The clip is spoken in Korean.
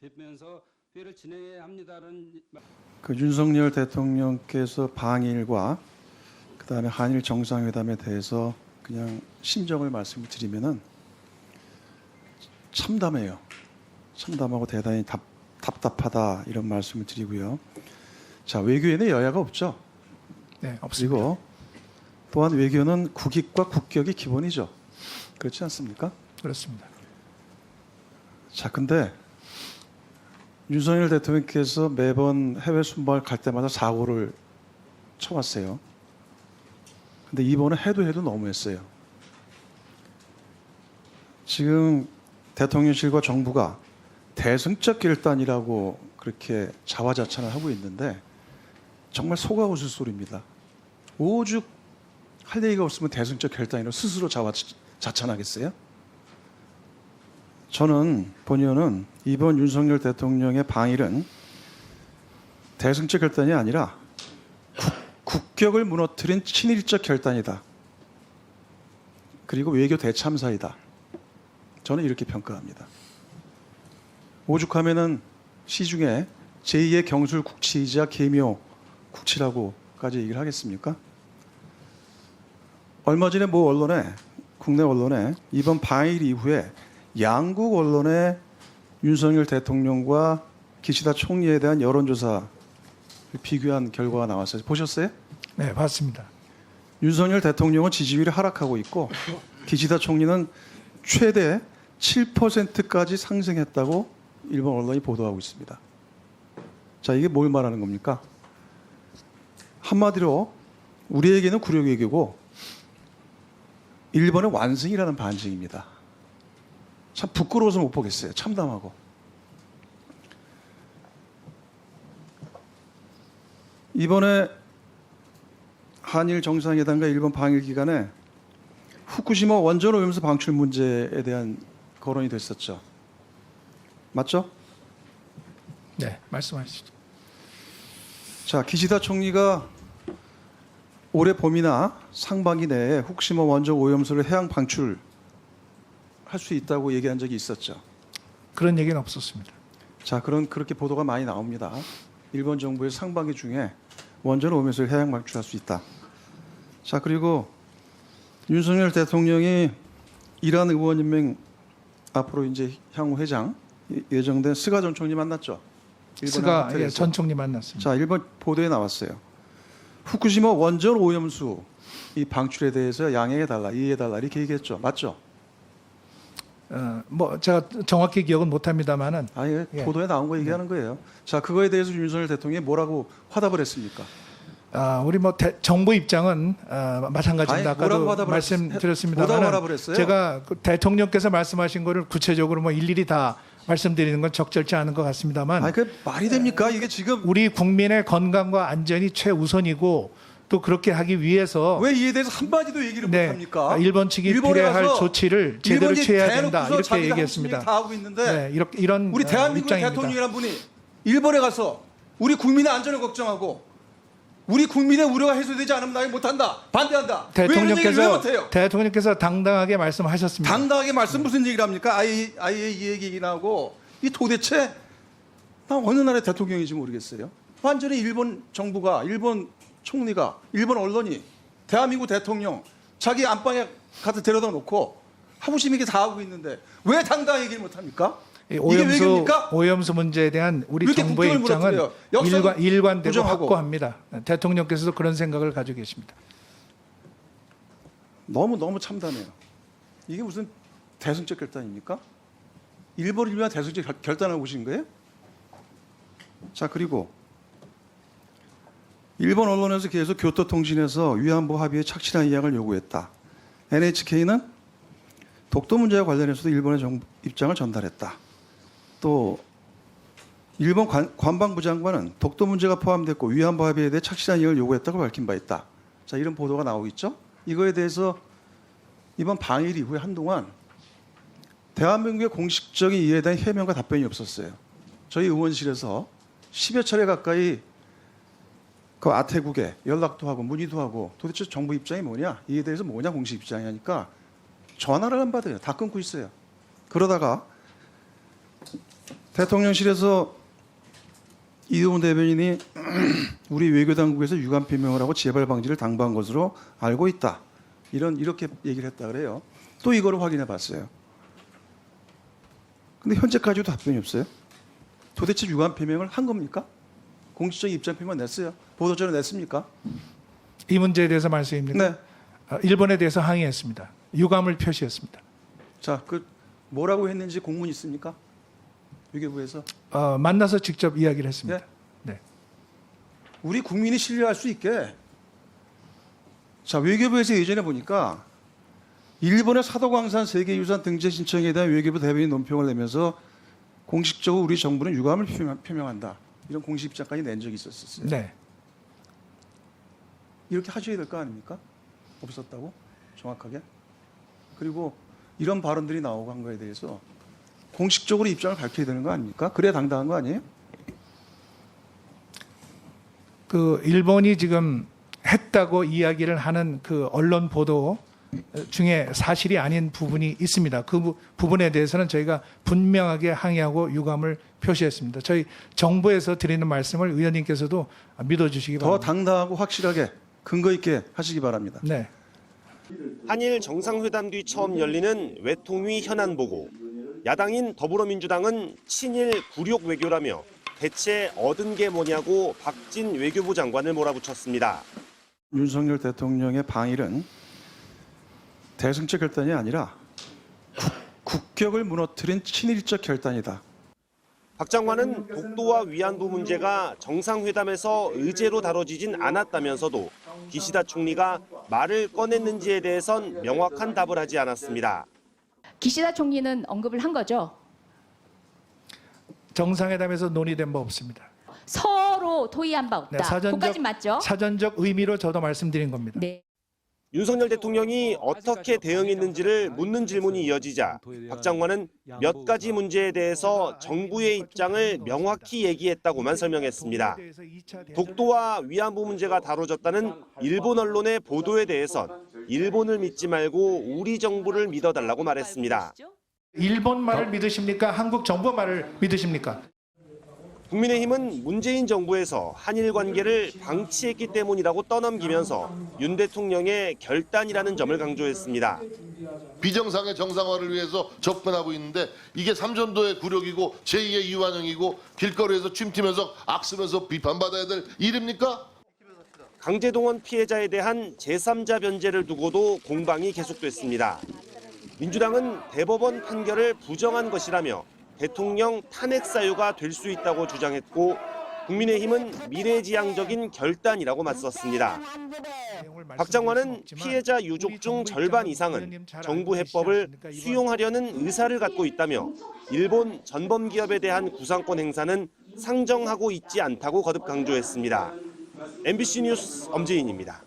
뵙면서 회를 진행해야 합니다라는 그 윤석열 대통령께서 방일과 그다음에 한일 정상회담에 대해서 그냥 심정을 말씀을 드리면은 참담해요. 참담하고 대단히 답답하다 이런 말씀을 드리고요. 자, 외교에는 여야가 없죠. 네, 없습니다. 그리고 또한 외교는 국익과 국격이 기본이죠. 그렇지 않습니까? 그렇습니다. 자, 근데 윤석열 대통령께서 매번 해외 순방을 갈 때마다 사고를 쳐왔어요. 근데 이번에 해도 너무했어요. 지금 대통령실과 정부가 대승적 결단이라고 그렇게 자화자찬을 하고 있는데 정말 속아 웃을 소리입니다. 오죽 할 얘기가 없으면 대승적 결단이라고 스스로 자화자찬하겠어요? 저는 본의원은 이번 윤석열 대통령의 방일은 대승적 결단이 아니라 국격을 무너뜨린 친일적 결단이다. 그리고 외교 대참사이다. 저는 이렇게 평가합니다. 오죽하면은 시중에 제2의 경술 국치이자 계묘 국치라고까지 얘기를 하겠습니까? 얼마 전에 모 언론에, 국내 언론에 이번 방일 이후에 양국 언론에 윤석열 대통령과 기시다 총리에 대한 여론조사를 비교한 결과가 나왔어요. 보셨어요? 네, 봤습니다. 윤석열 대통령은 지지율이 하락하고 있고 기시다 총리는 최대 7%까지 상승했다고 일본 언론이 보도하고 있습니다. 자, 이게 뭘 말하는 겁니까? 한마디로 우리에게는 구력 외교고 일본의 완승이라는 반증입니다. 참 부끄러워서 못 보겠어요. 참담하고. 이번에 한일 정상회담과 일본 방일 기간에 후쿠시마 원전 오염수 방출 문제에 대한 거론이 됐었죠. 맞죠? 네, 말씀하시죠. 자, 기시다 총리가 올해 봄이나 상반기 내에 후쿠시마 원전 오염수를 해양 방출할 수 있다고 얘기한 적이 있었죠. 그런 얘기는 없었습니다. 자, 그렇게 보도가 많이 나옵니다. 일본 정부의 상반기 중에 원전 오염수를 해양 방출할 수 있다. 자, 그리고 윤석열 대통령이 이란 의원연맹 앞으로 이제 향후 회장 예정된 스가 전 총리 만났죠. 스가 전 총리 만났습니다. 자, 일본 보도에 나왔어요. 후쿠시마 원전 오염수 이 방출에 대해서 양해해달라, 이해해달라 이렇게 얘기했죠. 맞죠? 뭐 제가 정확히 기억은 못합니다만은 아니, 예. 보도에 나온 거 얘기하는 거예요. 자, 그거에 대해서 윤석열 대통령이 뭐라고 화답을 했습니까? 우리 뭐 정부 입장은 마찬가지입니다. 아니, 뭐라고 아까도 화답을 말씀드렸습니다만 화답을 했어요? 제가 그 대통령께서 말씀하신 거를 구체적으로 뭐 일일이 다 말씀드리는 건 적절치 않은 것 같습니다만 아니, 그 말이 됩니까? 이게 지금 우리 국민의 건강과 안전이 최우선이고 또 그렇게 하기 위해서 왜 이에 대해서 한마디도 얘기를 못합니까? 일본 측이 일본에 필요할 가서 조치를 제대로 일본이 취해야 된다 대놓고서 이렇게 자기가 얘기했습니다. 다 하고 있는데 네, 이런 우리 대한민국의 입장입니다. 대통령이란 분이 일본에 가서 우리 국민의 안전을 걱정하고 우리 국민의 우려가 해소되지 않으면 나 이거 못한다, 반대한다. 왜 이런 얘기를 왜 못해요? 대통령께서 당당하게 말씀하셨습니다. 당당하게 말씀 무슨 얘기를 합니까? 아예 이 얘기나 하고 이 도대체 나 어느 나라의 대통령인지 모르겠어요. 완전히 일본 정부가, 일본 총리가, 일본 언론이 대한민국 대통령 자기 안방에 가서 데려다 놓고 하고 싶은 게 다 하고 있는데 왜 당당하게 얘기를 못합니까? 이게 외교입니까? 오염수 문제에 대한 우리 이렇게 정부의 국격을 입장은 무너뜨려요. 역사는 일관되고 부정하고. 확고합니다. 대통령께서도 그런 생각을 가지고 계십니다. 너무 참담해요. 이게 무슨 대승적 결단입니까? 일본을 위한 대승적 결단을 오신 거예요? 자, 그리고 일본 언론에서 계속 교토통신에서 위안부 합의에 착실한 이행을 요구했다. NHK는 독도 문제와 관련해서도 일본의 정부 입장을 전달했다. 또 일본 관방부 장관은 독도 문제가 포함됐고 위안부 합의에 대해 착실한 이행을 요구했다고 밝힌 바 있다. 자, 이런 보도가 나오고 있죠. 이거에 대해서 이번 방일 이후에 한동안 대한민국의 공식적인 이해에 대한 해명과 답변이 없었어요. 저희 의원실에서 10여 차례 가까이 그 아태국에 연락도 하고 문의도 하고 도대체 정부 입장이 뭐냐, 이에 대해서 뭐냐 공식 입장이 하니까 전화를 안 받아요. 다 끊고 있어요. 그러다가 대통령실에서 이동훈 대변인이 우리 외교당국에서 유감 표명을 하고 재발 방지를 당부한 것으로 알고 있다. 이렇게 얘기를 했다 그래요. 또 이거를 확인해 봤어요. 근데 현재까지도 답변이 없어요. 도대체 유감 표명을 한 겁니까? 공식적인 입장 표명 냈어요. 보도자료 냈습니까? 이 문제에 대해서 말씀입니다. 네. 일본에 대해서 항의했습니다. 유감을 표시했습니다. 자, 뭐라고 했는지 공문 있습니까? 외교부에서. 만나서 직접 이야기를 했습니다. 네. 우리 국민이 신뢰할 수 있게. 자, 외교부에서 예전에 보니까 일본의 사도광산 세계유산 등재 신청에 대한 외교부 대변인 논평을 내면서 공식적으로 우리 정부는 유감을 표명한다. 이런 공식 입장까지 낸 적이 있었어요. 네. 이렇게 하셔야 될 거 아닙니까? 없었다고? 정확하게? 그리고 이런 발언들이 나오고 한 거에 대해서 공식적으로 입장을 밝혀야 되는 거 아닙니까? 그래야 당당한 거 아니에요? 일본이 지금 했다고 이야기를 하는 그 언론 보도 중에 사실이 아닌 부분이 있습니다. 그 부분에 대해서는 저희가 분명하게 항의하고 유감을 표시했습니다. 저희 정부에서 드리는 말씀을 의원님께서도 믿어주시기 더 바랍니다. 당당하고 확실하게 근거 있게 하시기 바랍니다. 네. 한일 정상회담 뒤 처음 열리는 외통위 현안 보고, 야당인 더불어민주당은 친일 굴욕 외교라며 대체 얻은 게 뭐냐고 박진 외교부 장관을 몰아붙였습니다. 윤석열 대통령의 방일은 대승적 결단이 아니라 국격을 무너뜨린 친일적 결단이다. 박 장관은 독도와 위안부 문제가 정상회담에서 의제로 다뤄지진 않았다면서도 기시다 총리가 말을 꺼냈는지에 대해선 명확한 답을 하지 않았습니다. 기시다 총리는 언급을 한 거죠. 정상회담에서 논의된 바 없습니다. 서로 토의한 바 없다. 네, 그까지 맞죠? 사전적 의미로 저도 말씀드린 겁니다. 네. 윤석열 대통령이 어떻게 대응했는지를 묻는 질문이 이어지자 박 장관은 몇 가지 문제에 대해서 정부의 입장을 명확히 얘기했다고만 설명했습니다. 독도와 위안부 문제가 다뤄졌다는 일본 언론의 보도에 대해선 일본을 믿지 말고 우리 정부를 믿어달라고 말했습니다. 일본 말을 믿으십니까? 한국 정부 말을 믿으십니까? 국민의힘은 문재인 정부에서 한일 관계를 방치했기 때문이라고 떠넘기면서 윤 대통령의 결단이라는 점을 강조했습니다. 비정상의 정상화를 위해서 접근하고 있는데 이게 삼전도의 굴욕이고 제2의 이완영이고 길거리에서 춤추면서 악쓰면서 비판받아야 될 일입니까? 강제동원 피해자에 대한 제3자 변제를 두고도 공방이 계속됐습니다. 민주당은 대법원 판결을 부정한 것이라며 대통령 탄핵 사유가 될 수 있다고 주장했고, 국민의힘은 미래지향적인 결단이라고 맞섰습니다. 박 장관은 피해자 유족 중 절반 이상은 정부 해법을 수용하려는 의사를 갖고 있다며 일본 전범기업에 대한 구상권 행사는 상정하고 있지 않다고 거듭 강조했습니다. MBC 뉴스 엄재인입니다.